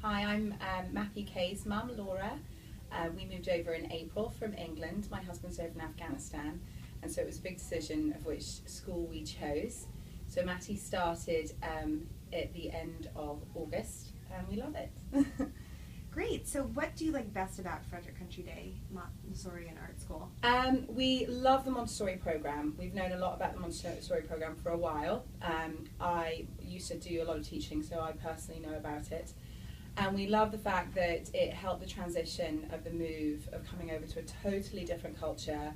Hi, I'm Matthew Kay's mum, Laura. We moved over in April from England. My husband's over in Afghanistan, and so it was a big decision of which school we chose. So Matty started at the end of August, and we love it. Great. So what do you like best about Frederick Country Day Montessori and Art School? We love the Montessori program. We've known a lot about the Montessori program for a while. I used to do a lot of teaching, so I personally know about it. And we love the fact that it helped the transition of the move of coming over to a totally different culture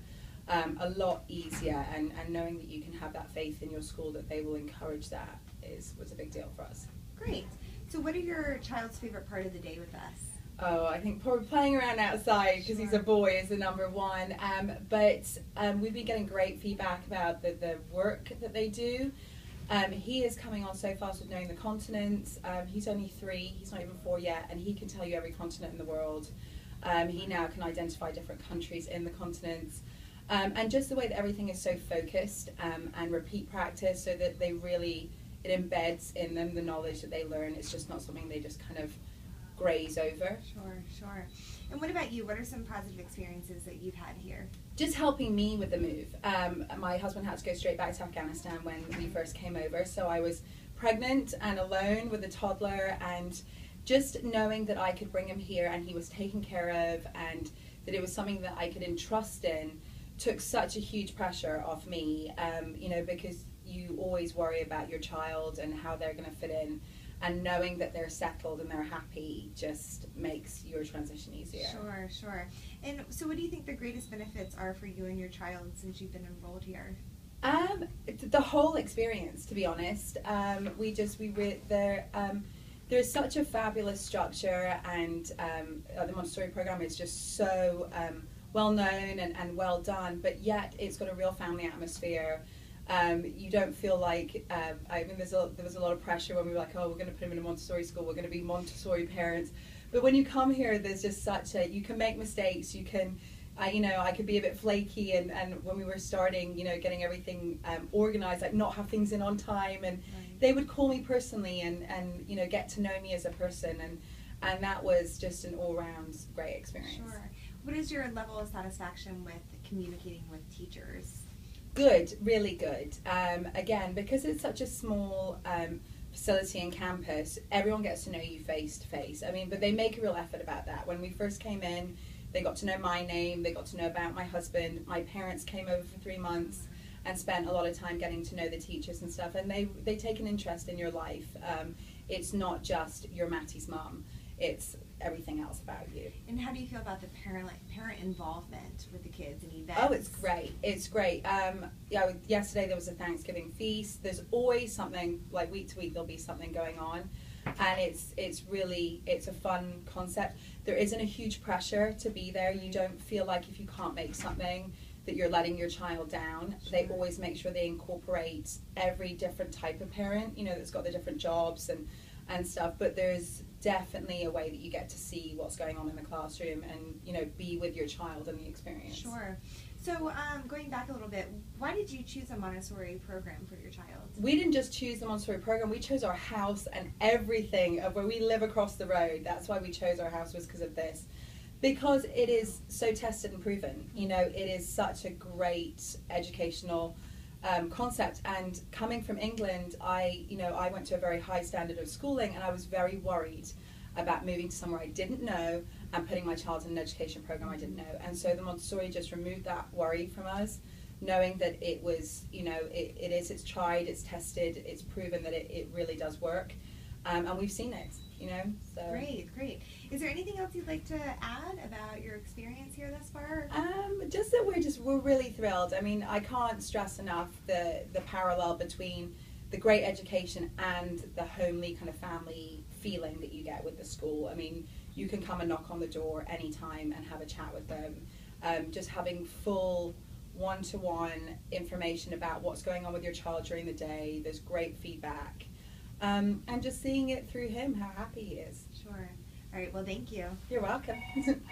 a lot easier, and knowing that you can have that faith in your school that they will encourage that was a big deal for us. Great. So what are your child's favorite part of the day with us? Oh, I think probably playing around outside because he's a boy is the number one. But we've been getting great feedback about the work that they do. He is coming on so fast with knowing the continents. He's only 3, he's not even 4 yet, and he can tell you every continent in the world. He now can identify different countries in the continents. And just the way that everything is so focused and repeat practice, so that it embeds in them the knowledge that they learn. It's just not something they just kind of graze over. Sure. And what about you? What are some positive experiences that you've had here? Just helping me with the move. My husband had to go straight back to Afghanistan when we first came over, so I was pregnant and alone with a toddler, and just knowing that I could bring him here and he was taken care of, and that it was something that I could entrust in, took such a huge pressure off me, because you always worry about your child and how they're going to fit in, and knowing that they're settled and they're happy just makes your transition easier. Sure. And so what do you think the greatest benefits are for you and your child since you've been enrolled here? The whole experience, to be honest. There's such a fabulous structure, and the Montessori program is just so well known and well done, but yet it's got a real family atmosphere. You don't feel like, there was a lot of pressure when we were like, oh, we're going to put him in a Montessori school, we're going to be Montessori parents. But when you come here, there's just you can make mistakes, you can, I could be a bit flaky, and when we were starting, getting everything organized, like not have things in on time, and they would call me personally and get to know me as a person, and that was just an all-round great experience. Sure. What is your level of satisfaction with communicating with teachers? Good, really good. Again, because it's such a small facility and campus, everyone gets to know you face to face. But they make a real effort about that. When we first came in, they got to know my name, they got to know about my husband. My parents came over for 3 months and spent a lot of time getting to know the teachers and stuff, and they take an interest in your life. It's not just you're Matty's mum, it's everything else about you. And how do you feel about the parent involvement with the kids and events? Oh, it's great. Yesterday there was a Thanksgiving feast. There's always something, like week to week there'll be something going on, and it's a fun concept. There isn't a huge pressure to be there. You don't feel like if you can't make something that you're letting your child down. Sure. They always make sure they incorporate every different type of parent, that's got the different jobs and stuff, but there's definitely a way that you get to see what's going on in the classroom and be with your child and the experience. Sure. So going back a little bit, why did you choose a Montessori program for your child? We didn't just choose the Montessori program, we chose our house and everything of where we live across the road. That's why we chose our house, was because of this. Because it is so tested and proven. It is such a great educational concept, and coming from England, I went to a very high standard of schooling, and I was very worried about moving to somewhere I didn't know and putting my child in an education program I didn't know. And so the Montessori just removed that worry from us, knowing that it was, it's tried, it's tested, it's proven that it really does work, and we've seen it. So. Great. Is there anything else you'd like to add about your experience here thus far? Just that we're really thrilled. I can't stress enough the parallel between the great education and the homely kind of family feeling that you get with the school. You can come and knock on the door anytime and have a chat with them. Just having full one-to-one information about what's going on with your child during the day. There's great feedback. And just seeing it through him, how happy he is. Sure. All right, well, thank you. You're welcome.